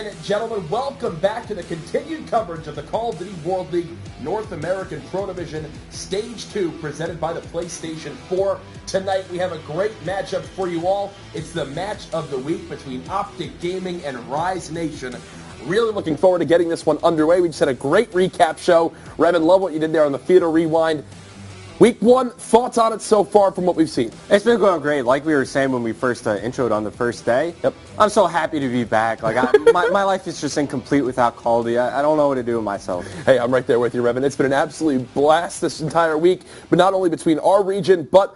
and gentlemen, welcome back to the continued coverage of the Call of Duty World League North American Pro Division Stage 2 presented by the PlayStation 4. Tonight we have a great matchup for you all. It's the match of the week between Optic Gaming and Rise Nation. Really looking forward to getting this one underway. We just had a great recap show. Revan, love what you did there on the Theater Rewind. Week 1, thoughts on it so far from what we've seen? It's been going great. Like we were saying when we first introed on the first day, I'm so happy to be back. Like my life is just incomplete without Call of Duty. I don't know what to do with myself. Hey, I'm right there with you, Revan. It's been an absolute blast this entire week, but not only between our region, but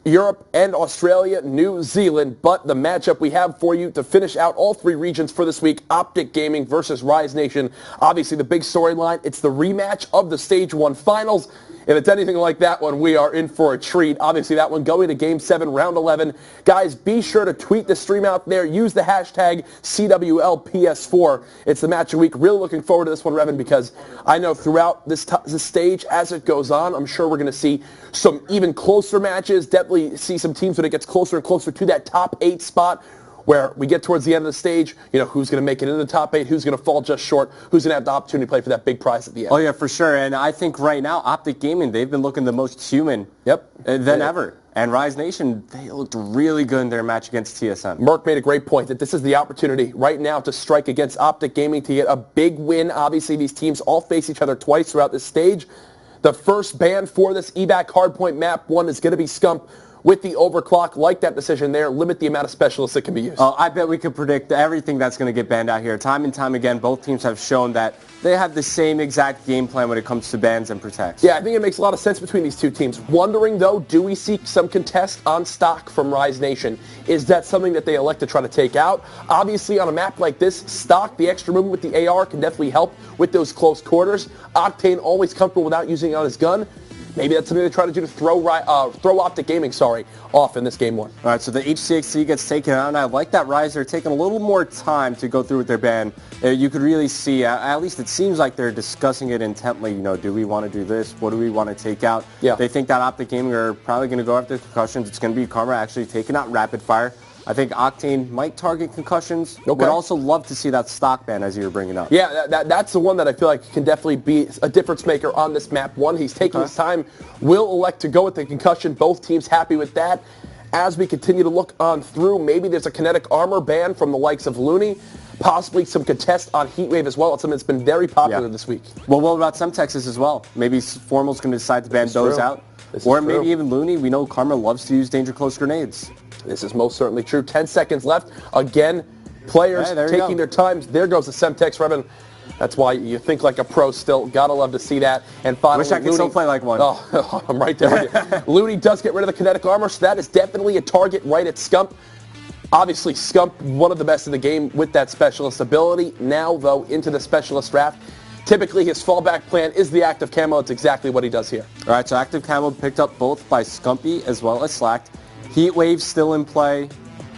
Europe and Australia, New Zealand. But the matchup we have for you to finish out all three regions for this week, Optic Gaming versus Rise Nation. Obviously the big storyline, it's the rematch of the Stage 1 finals. If it's anything like that one, we are in for a treat. Obviously, that one going to Game 7, Round 11. Guys, be sure to tweet the stream out there. Use the hashtag CWLPS4. It's the match of the week. Really looking forward to this one, Revan, because I know throughout this stage, as it goes on, I'm sure we're going to see some even closer matches. Definitely see some teams when it gets closer and closer to that top 8 spot, where we get towards the end of the stage, you know, who's going to make it into the top 8, who's going to fall just short, who's going to have the opportunity to play for that big prize at the end. Oh, yeah, for sure. And I think right now, Optic Gaming, they've been looking the most human than ever. And Rise Nation, they looked really good in their match against TSM. Merck made a great point that this is the opportunity right now to strike against Optic Gaming to get a big win. Obviously, these teams all face each other twice throughout this stage. The first ban for this evac Hardpoint map 1 is going to be Scump. With the overclock, like that decision there, limit the amount of specialists that can be used. Oh, I bet we could predict everything that's going to get banned out here. Time and time again, both teams have shown that they have the same exact game plan when it comes to bans and protects. Yeah, I think it makes a lot of sense between these two teams. Wondering, though, do we see some contest on stock from Rise Nation? Is that something that they elect to try to take out? Obviously, on a map like this, stock, the extra movement with the AR can definitely help with those close quarters. Octane always comfortable without using it on his gun. Maybe that's something they try to do to throw Optic Gaming, off in this game 1. All right, so the HCXC gets taken out, and I like that Rise. They're taking a little more time to go through with their ban. You could really see, at least it seems like they're discussing it intently. You know, do we want to do this? What do we want to take out? Yeah. They think that Optic Gaming are probably going to go after concussions. It's going to be Karma actually taking out Rapid Fire. I think Octane might target concussions. Okay. Would also love to see that stock ban as you were bringing up. Yeah, that's the one that I feel like can definitely be a difference maker on this map 1. He's taking his time, will elect to go with the concussion. Both teams happy with that. As we continue to look on through, maybe there's a kinetic armor ban from the likes of Looney. Possibly some contest on Heatwave as well. It's something that's been very popular this week. Well, what about some Texas as well? Maybe Formal's going to decide to ban those out. Or maybe even Looney. We know Karma loves to use danger close grenades. This is most certainly true. 10 seconds left. Again, players taking their times. There goes the Semtex, Revan. That's why you think like a pro still. Gotta love to see that. And finally, wish I could still play like one. Oh, I'm right there with you. Looney does get rid of the kinetic armor, so that is definitely a target right at Scump. Obviously, Scump, one of the best in the game with that specialist ability. Now, though, into the specialist draft. Typically, his fallback plan is the active camo. It's exactly what he does here. All right, so active camo picked up both by Scumpy as well as Slacked. Heatwave still in play,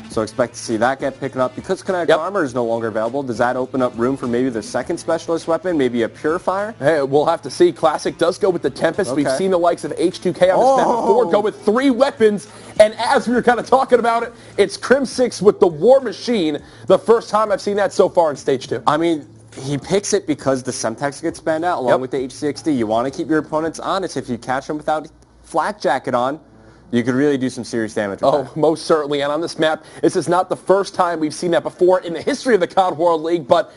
so expect to see that get picked up. Because kinetic armor is no longer available, does that open up room for maybe the second specialist weapon, maybe a Purifier? Hey, we'll have to see. Classic does go with the Tempest. We've seen the likes of H2K on this map before go with 3 weapons. And as we were kind of talking about it, it's Crim 6 with the War Machine. The first time I've seen that so far in Stage 2. I mean, he picks it because the Semtex gets banned out along with the HCXD. You want to keep your opponents honest. If you catch them without flak jacket on, you could really do some serious damage with that. Most certainly. And on this map, this is not the first time we've seen that before in the history of the COD World League, but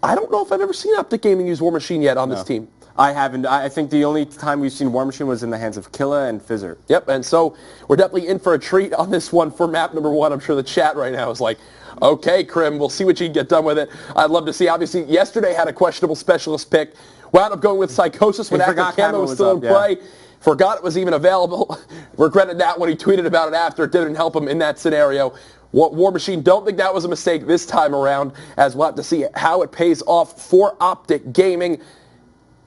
I don't know if I've ever seen Optic Gaming use War Machine yet on this team. I haven't. I think the only time we've seen War Machine was in the hands of Killa and Fizzer. Yep, and so we're definitely in for a treat on this one for map number 1. I'm sure the chat right now is like, okay, Krim, we'll see what you can get done with it. I'd love to see. Obviously, yesterday had a questionable specialist pick. Wound up going with Psychosis when active camo was still in play. Forgot it was even available. Regretted that when he tweeted about it after. It didn't help him in that scenario. War Machine, don't think that was a mistake this time around, as we'll have to see how it pays off for Optic Gaming.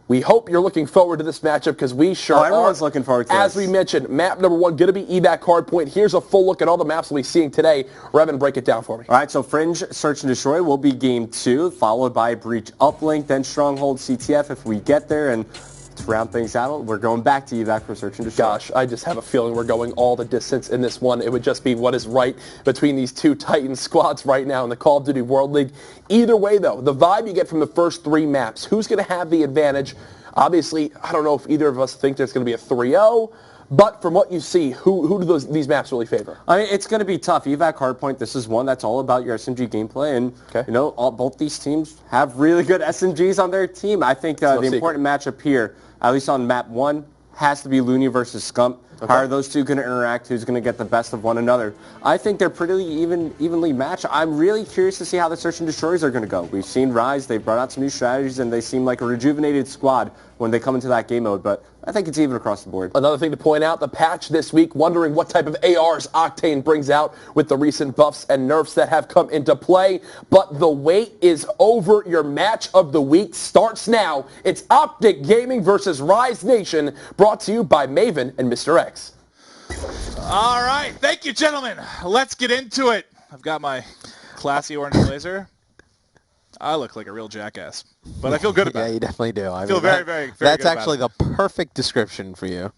We hope you're looking forward to this matchup because we sure are. Everyone's looking forward to this. As we mentioned, map number 1 going to be evac Hardpoint. Here's a full look at all the maps we'll be seeing today. Revan, break it down for me. All right, so Fringe Search and Destroy will be game 2, followed by Breach Uplink, then Stronghold CTF if we get there, and to round things out, we're going back to evac for search and destroy. Gosh, I just have a feeling we're going all the distance in this one. It would just be what is right between these two Titan squads right now in the Call of Duty World League. Either way, though, the vibe you get from the first 3 maps, who's going to have the advantage? Obviously, I don't know if either of us think there's going to be a 3-0. But from what you see, who do these maps really favor? I mean, it's going to be tough. Evac Hardpoint, this is one that's all about your SMG gameplay. And, both these teams have really good SMGs on their team. I think the important matchup here, at least on map 1, has to be Looney versus Scump. Okay. How are those two going to interact? Who's going to get the best of one another? I think they're pretty evenly matched. I'm really curious to see how the Search and Destroys are going to go. We've seen Rise. They brought out some new strategies, and they seem like a rejuvenated squad when they come into that game mode. But I think it's even across the board. Another thing to point out, the patch this week, wondering what type of ARs Octane brings out with the recent buffs and nerfs that have come into play. But the wait is over. Your match of the week starts now. It's Optic Gaming versus Rise Nation, brought to you by Maven and Mr. X. All right. Thank you, gentlemen. Let's get into it. I've got my classy orange blazer. I look like a real jackass, but I feel good about it. Yeah, you definitely do. I feel very, very good. That's actually the perfect description for you.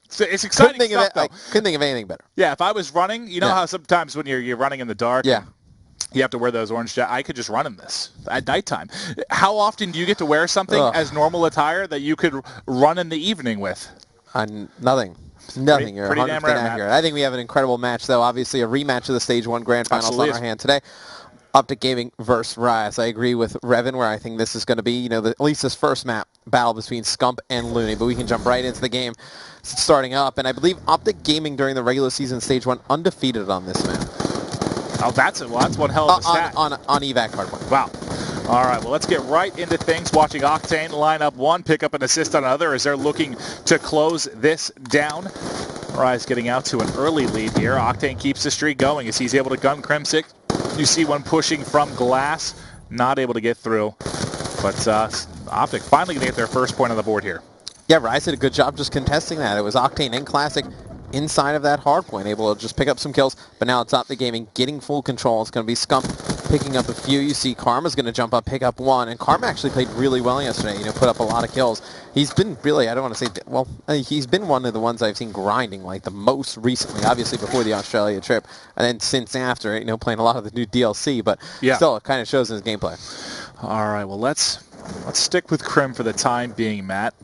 It's exciting stuff, though. I couldn't think of anything better. Yeah, if I was running, you know how sometimes when you're running in the dark, you have to wear those orange jackets. I could just run in this at nighttime. How often do you get to wear something as normal attire that you could run in the evening with? Nothing. Nothing. You're pretty 100% damn rare, accurate. I think we have an incredible match, though. Obviously, a rematch of the Stage 1 Grand Finals Absolutely. on our hand today. Optic Gaming versus Rise. I agree with Revan, where I think this is going to be, at least this first map battle between Scump and Looney. But we can jump right into the game starting up. And I believe Optic Gaming during the regular season Stage 1 undefeated on this map. Oh, that's one hell of a stat. On evac Hardpoint. Wow. All right, well, let's get right into things. Watching Octane line up one, pick up an assist on another as they're looking to close this down. Rise getting out to an early lead here. Octane keeps the streak going as he's able to gun Crimsic. You see one pushing from glass, not able to get through. But Optic finally going to get their first point on the board here. Yeah, Rise did a good job just contesting that. It was Octane and Classic inside of that hard point, able to just pick up some kills. But now it's Optic Gaming getting full control. It's going to be Scump picking up a few. You see Karma's going to jump up, pick up one. And Karma actually played really well yesterday, put up a lot of kills. He's been really, I don't want to say, well, he's been one of the ones I've seen grinding like the most recently, obviously before the Australia trip. And then since after, playing a lot of the new DLC. But still, it kind of shows in his gameplay. All right, well, let's stick with Crim for the time being, Matt.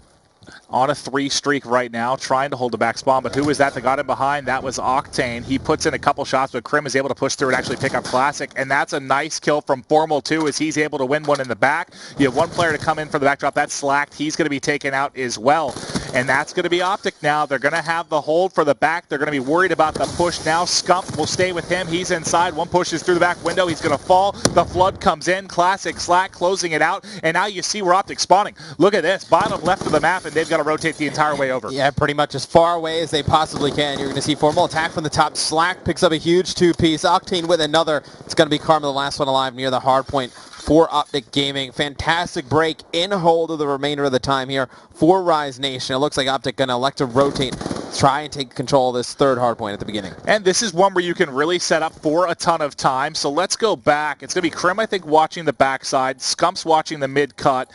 On a 3 streak right now, trying to hold the back spawn, but who was that got him behind? That was Octane. He puts in a couple shots, but Crim is able to push through and actually pick up Classic, and that's a nice kill from Formal, too, as he's able to win one in the back. You have one player to come in for the backdrop. That's Slacked. He's going to be taken out as well, and that's going to be Optic now. They're going to have the hold for the back. They're going to be worried about the push now. Scump will stay with him. He's inside. One pushes through the back window. He's going to fall. The flood comes in. Classic Slack closing it out, and now you see where Optic's spawning. Look at this. Bottom left of the map, and they've got to rotate the entire way over. Yeah, pretty much as far away as they possibly can. You're going to see Formal attack from the top. Slack picks up a huge 2-piece. Octane with another. It's going to be Karma, the last one alive near the hard point for Optic Gaming. Fantastic break in hold of the remainder of the time here for Rise Nation. It looks like Optic going to elect to rotate, try and take control of this third hard point at the beginning. And this is one where you can really set up for a ton of time. So let's go back. It's going to be Crim, I think, watching the backside. Scump's watching the mid-cut.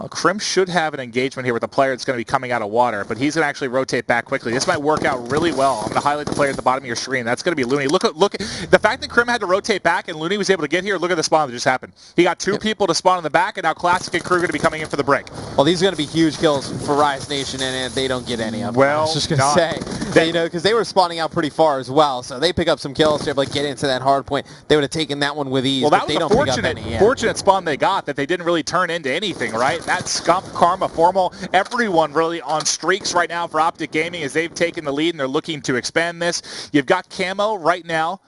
Crim should have an engagement here with the player that's going to be coming out of water, but he's going to actually rotate back quickly. This might work out really well. I'm going to highlight the player at the bottom of your screen. That's going to be Looney. Look at the fact that Crim had to rotate back and Looney was able to get here. Look at the spawn that just happened. He got 2 people to spawn in the back, and now Classic and Crew are going to be coming in for the break. Well, these are going to be huge kills for Rise Nation, and they don't get any of them. Well, I was just going to say, because they were spawning out pretty far as well, so they pick up some kills to be able to get into that hard point. They would have taken that one with ease. Well, that but was they a don't pick up any. fortunate spawn they got that they didn't really turn into anything, right? That Scump, Karma, Formal, everyone really on streaks right now for Optic Gaming as they've taken the lead and they're looking to expand this. You've got Camo right now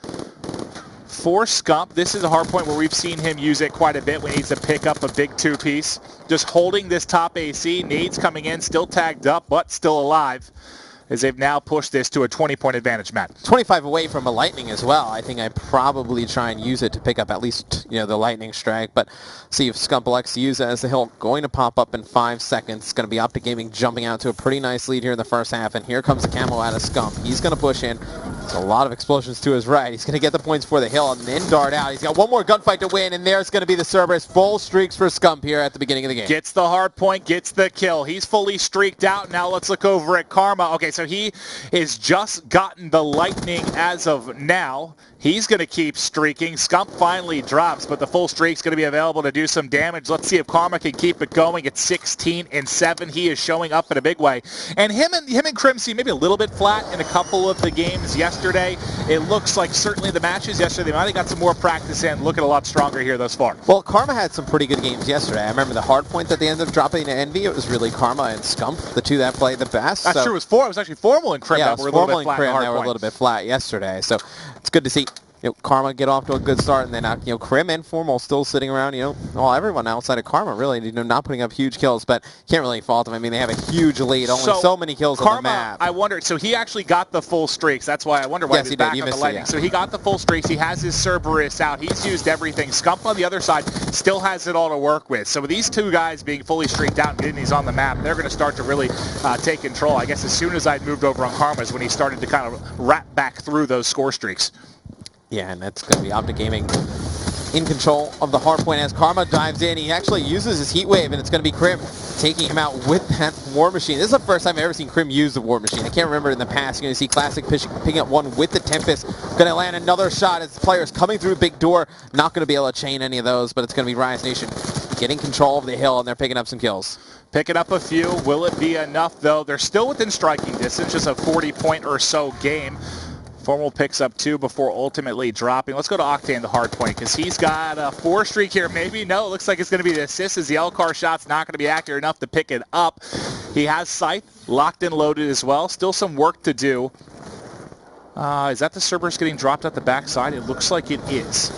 for Scump. This is a hard point where we've seen him use it quite a bit when he needs to pick up a big 2-piece. Just holding this top AC. Nades coming in, still tagged up, but still alive. as they've now pushed this to a 20-point advantage, Matt. 25 away from a lightning as well. I think I'd probably try and use it to pick up at least, the lightning strike, but see if Scump elects to use it as the hill going to pop up in 5 seconds. It's going to be Optic Gaming jumping out to a pretty nice lead here in the first half, and here comes the camo out of Scump. He's going to push in. There's a lot of explosions to his right. He's going to get the points for the hill and then dart out. He's got one more gunfight to win, and there's going to be the Cerberus. Full streaks for Scump here at the beginning of the game. Gets the hard point, gets the kill. He's fully streaked out. Now let's look over at Karma. Okay, so he is just gotten the lightning as of now. He's going to keep streaking. Scump finally drops, but the full streak's going to be available to do some damage. Let's see if Karma can keep it going at 16-7. He is showing up in a big way. And him and Crim seem maybe a little bit flat in a couple of the games yesterday. It looks like certainly the matches yesterday, they might have got some more practice in, looking a lot stronger here thus far. Well, Karma had some pretty good games yesterday. I remember the hard point that they ended up dropping to Envy. It was really Karma and Scump, the two that played the best. That's true. It was actually Formal and Crim that were a little bit flat. They were a little bit flat yesterday. So it's good to see Karma get off to a good start, and then Crim and Formal still sitting around. Everyone outside of Karma really, not putting up huge kills, but can't really fault them. I mean, they have a huge lead, only so many kills on the map. I wondered, so he actually got the full streaks. That's why I wonder why he's back on the lightning. So he got the full streaks. He has his Cerberus out. He's used everything. Scump on the other side still has it all to work with. So with these two guys being fully streaked out and getting these on the map, they're going to start to really take control. I guess as soon as I'd moved over on Karma is when he started to kind of wrap back through those score streaks. Yeah, and that's going to be Optic Gaming in control of the hard point as Karma dives in. He actually uses his heat wave, and it's going to be Crim taking him out with that War Machine. This is the first time I've ever seen Crim use the War Machine. I can't remember in the past. You're going to see Classic picking up one with the Tempest. Going to land another shot as the player's coming through a big door. Not going to be able to chain any of those, but it's going to be Rise Nation getting control of the hill, and they're picking up some kills. Picking up a few. Will it be enough, though? They're still within striking distance, just a 40-point or so game. Formal picks up 2 before ultimately dropping. Let's go to Octane, the hard point, because he's got a 4 streak here. Maybe, no, it looks like it's going to be the assist as the L-car shot's not going to be accurate enough to pick it up. He has Scythe locked and loaded as well. Still some work to do. Is that the Cerberus getting dropped at the backside? It looks like it is.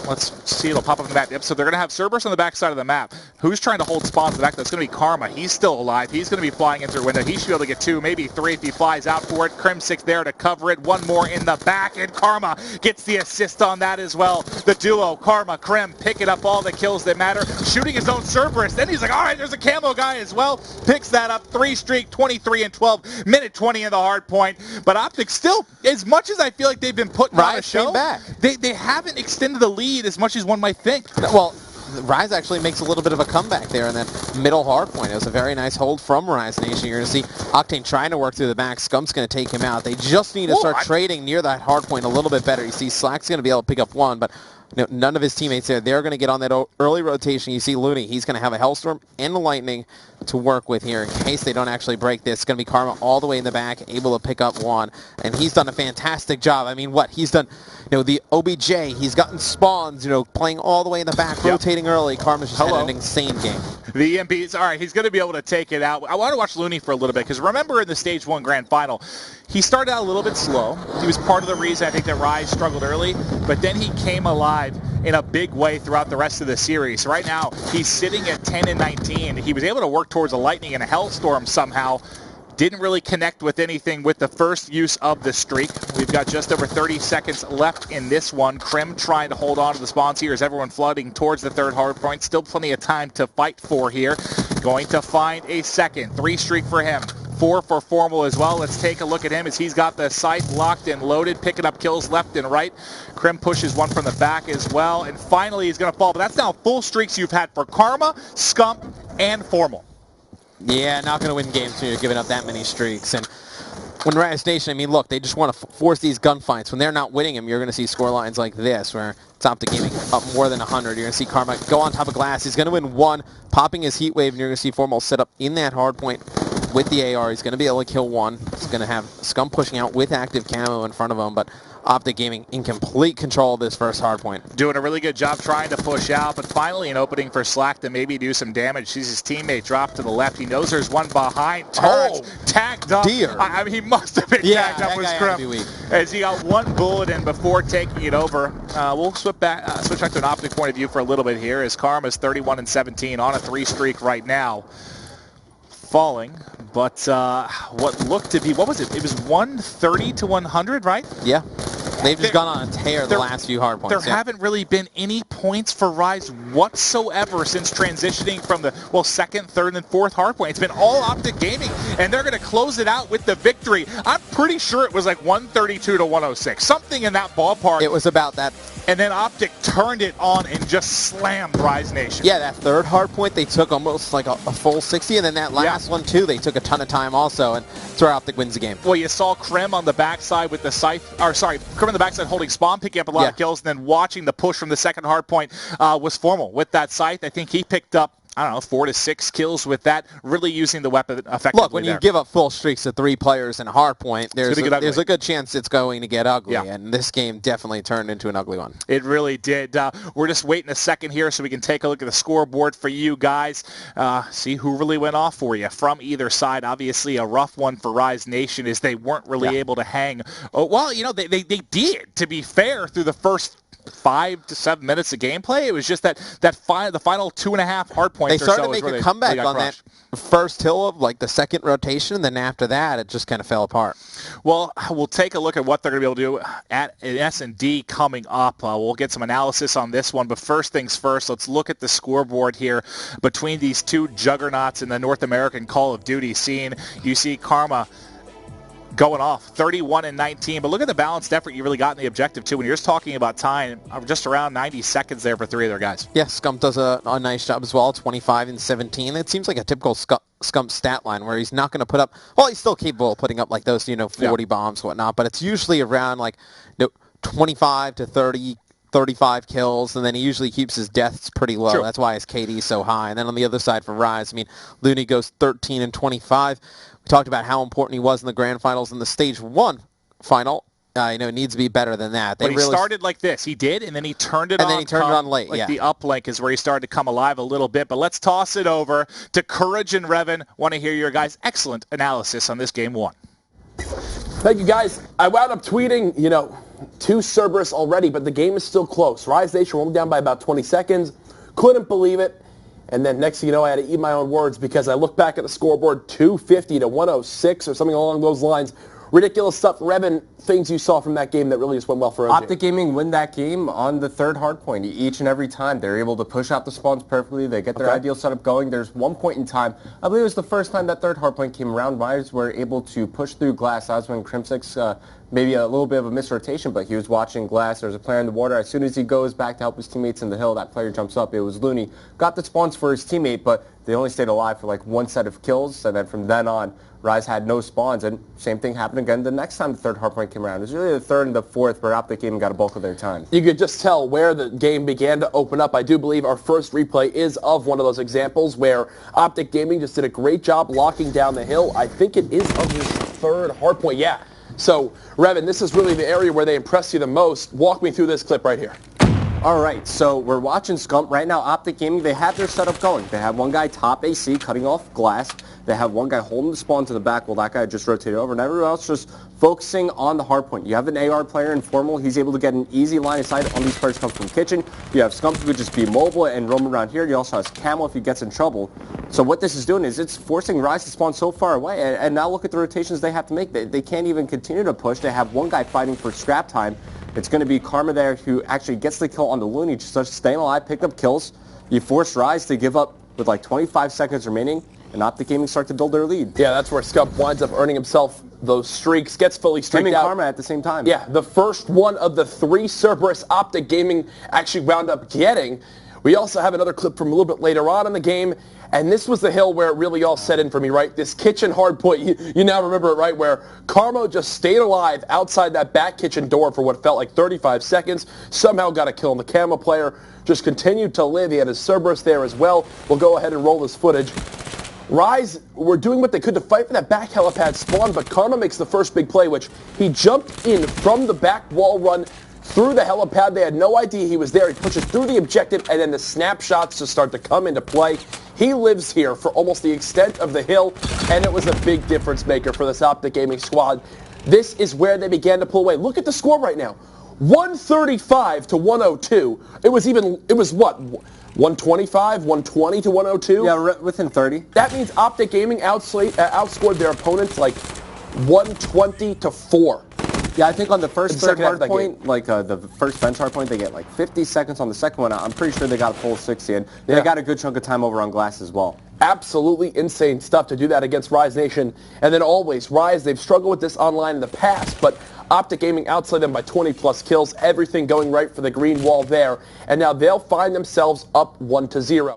Let's see, it'll pop up on the map. Yep, so they're going to have Cerberus on the backside of the map. Who's trying to hold spawns in the back? That's going to be Karma. He's still alive. He's going to be flying in through a window. He should be able to get 2, maybe 3 if he flies out for it. Crim 6 there to cover it. One more in the back, and Karma gets the assist on that as well. The duo, Karma, Crim, picking up all the kills that matter. Shooting his own Cerberus. Then he's like, all right, there's a camo guy as well. Picks that up. 3 streak, 23-12. Minute 20 in the hard point. But Optic still, as much as I feel like they've been putting on a show, they haven't extended the lead as much as one might think. Well, Rise actually makes a little bit of a comeback there in that middle hard point. It was a very nice hold from Rise Nation. You're going to see Octane trying to work through the back. Scump's going to take him out. They just need to start trading near that hard point a little bit better. You see Slack's going to be able to pick up 1, but none of his teammates there. They're going to get on that early rotation. You see Looney. He's going to have a Hellstorm and a Lightning to work with here in case they don't actually break this. It's going to be Karma all the way in the back, able to pick up 1. And he's done a fantastic job. I mean, he's done, the OBJ. He's gotten spawns, playing all the way in the back, rotating early. Karma's just had an insane game. The EMPs, all right, he's going to be able to take it out. I want to watch Looney for a little bit because remember in the Stage 1 Grand Final, he started out a little bit slow. He was part of the reason I think that Rise struggled early, but then he came alive in a big way throughout the rest of the series. Right now, he's sitting at 10-19. He was able to work towards a Lightning and a Hellstorm somehow. Didn't really connect with anything with the first use of the streak. We've got just over 30 seconds left in this one. Crim trying to hold on to the spawns here as everyone flooding towards the third hard point. Still plenty of time to fight for here. Going to find a second. 3 streak for him. 4 for Formal as well. Let's take a look at him as he's got the Scythe locked and loaded, picking up kills left and right. Crim pushes 1 from the back as well. And finally he's going to fall. But that's now full streaks you've had for Karma, Scump, and Formal. Yeah, not going to win games when you're giving up that many streaks. And when Rise Nation, I mean, look, they just want to force these gunfights. When they're not winning them, you're going to see score lines like this, where it's Optic Gaming up more than 100. You're going to see Karma go on top of glass. He's going to win 1, popping his heat wave, and you're going to see Formal set up in that hard point with the AR. He's going to be able to kill 1. He's going to have Scum pushing out with active camo in front of him, but Optic Gaming in complete control of this first hard point. Doing a really good job trying to push out, but finally an opening for Slack to maybe do some damage. Sees his teammate drop to the left. He knows there's one behind. Turns, tagged up. Dear. I mean, he must have been tagged up with Scrum. As he got 1 bullet in before taking it over. We'll switch back to an Optic point of view for a little bit here as Karma's 31-17 on a 3 streak right now. falling, but what looked to be, what was it? It was 130 to 100, right? Yeah. They've just gone on a tear the last few hard points. There haven't really been any points for Rise whatsoever since transitioning from the, well, second, third, and fourth hard point. It's been all Optic Gaming, and they're going to close it out with the victory. I'm pretty sure it was like 132 to 106, something in that ballpark. It was about that. And then Optic turned it on and just slammed Rise Nation. Yeah, that third hard point, they took almost like a full 60, and then that last one, too, they took a ton of time also, and that's where Optic wins the game. Well, you saw Krem on the backside with the scythe, or sorry, Krem on the backside holding spawn, picking up a lot of kills, and then watching the push from the second hard point was formal. With that scythe, I think he picked up, I don't know, 4 to 6 kills with that, really using the weapon effectively. Look, when you give up full streaks to 3 players in a hard point, there's a good chance it's going to get ugly, and this game definitely turned into an ugly one. It really did. We're just waiting a second here so we can take a look at the scoreboard for you guys, see who really went off for you from either side. Obviously, a rough one for Rise Nation is they weren't really able to hang. Oh, well, you know, they did, to be fair, through the first 5 to 7 minutes of gameplay. It was just the final 2.5 hard points. They started to make a comeback on that first hill of like the second rotation, and then after that, it just kind of fell apart. Well, we'll take a look at what they're going to be able to do at S&D coming up. We'll get some analysis on this one, but first things first, let's look at the scoreboard here between these two juggernauts in the North American Call of Duty scene. You see Karma going off 31 and 19, but look at the balanced effort you really got in the objective too. When you're just talking about time, just around 90 seconds there for 3 of their guys. Yeah, Scump does a nice job as well, 25 and 17. It seems like a typical Scump stat line where he's not going to put up, well, he's still capable of putting up like those, 40 bombs, whatnot, but it's usually around like 25 to 30, 35 kills, and then he usually keeps his deaths pretty low. That's why his KD is so high. And then on the other side for Rise, I mean, Looney goes 13 and 25. We talked about how important he was in the grand finals in the stage 1 final. It needs to be better than that. But he started like this. He did, and then he turned it on. And then he turned it on late, like the uplink is where he started to come alive a little bit. But let's toss it over to Courage and Revan. Want to hear your guys' excellent analysis on this game 1. Thank you, guys. I wound up tweeting, 2 Cerberus already, but the game is still close. Rise Nation only down by about 20 seconds. Couldn't believe it. And then next thing you know, I had to eat my own words because I look back at the scoreboard, 250 to 106 or something along those lines. Ridiculous stuff. Revan, things you saw from that game that really just went well for OG. Optic Gaming win that game on the third hard point. Each and every time, they're able to push out the spawns perfectly. They get their ideal setup going. There's one point in time, I believe it was the first time that third hard point came around, Rise were able to push through glass. That was when Crimsix, maybe a little bit of a misrotation, but he was watching glass. There's a player in the water. As soon as he goes back to help his teammates in the hill, that player jumps up. It was Looney. Got the spawns for his teammate, but they only stayed alive for like 1 set of kills, and then from then on, Rise had no spawns, and same thing happened again the next time the third hardpoint came around. It was really the third and the fourth where Optic Gaming got a bulk of their time. You could just tell where the game began to open up. I do believe our first replay is of one of those examples where Optic Gaming just did a great job locking down the hill. I think it is of this third hardpoint. Yeah. So, Revan, this is really the area where they impress you the most. Walk me through this clip right here. All right, so we're watching Scump. Right now, Optic Gaming, they have their setup going. They have one guy top AC cutting off glass. They have one guy holding the spawn to the back while that guy just rotated over, and everyone else just focusing on the hard point. You have an AR player in Formal. He's able to get an easy line of sight on these players come from kitchen. You have Scump who could just be mobile and roam around here. You also have Camel if he gets in trouble. So what this is doing is it's forcing Rise to spawn so far away, and now look at the rotations they have to make. They can't even continue to push. They have one guy fighting for scrap time. It's going to be Karma there who actually gets the kill on the Looney, just staying alive, picked up kills. You force Rise to give up with like 25 seconds remaining, and Optic Gaming start to build their lead. Yeah, that's where Scump winds up earning himself those streaks, gets fully streaked out. Karma at the same time. Yeah, the first one of the 3 Cerberus Optic Gaming actually wound up getting. We also have another clip from a little bit later on in the game, and this was the hill where it really all set in for me, right? This kitchen hard point, you now remember it, right? Where Karma just stayed alive outside that back kitchen door for what felt like 35 seconds, somehow got a kill on the Camel player, just continued to live. He had his Cerberus there as well. We'll go ahead and roll this footage. Rise were doing what they could to fight for that back helipad spawn, but Karma makes the first big play, which he jumped in from the back wall run through the helipad. They had no idea he was there. He pushes through the objective, and then the snapshots just start to come into play. He lives here for almost the extent of the hill, and it was a big difference maker for this Optic Gaming squad. This is where they began to pull away. Look at the score right now. 135 to 102. It was what? 125, 120 to 102. Yeah, within 30. That means Optic Gaming outscored their opponents like 120 to 4. Yeah, I think on the first third second half of that Hardpoint, like the first bench Hardpoint, they get like 50 seconds. On the second one, I'm pretty sure they got a full 60, and they got a good chunk of time over on glass as well. Absolutely insane stuff to do that against Rise Nation. And then always, Rise, they've struggled with this online in the past, but Optic Gaming outside them by 20-plus kills, everything going right for the green wall there. And now they'll find themselves up 1-0.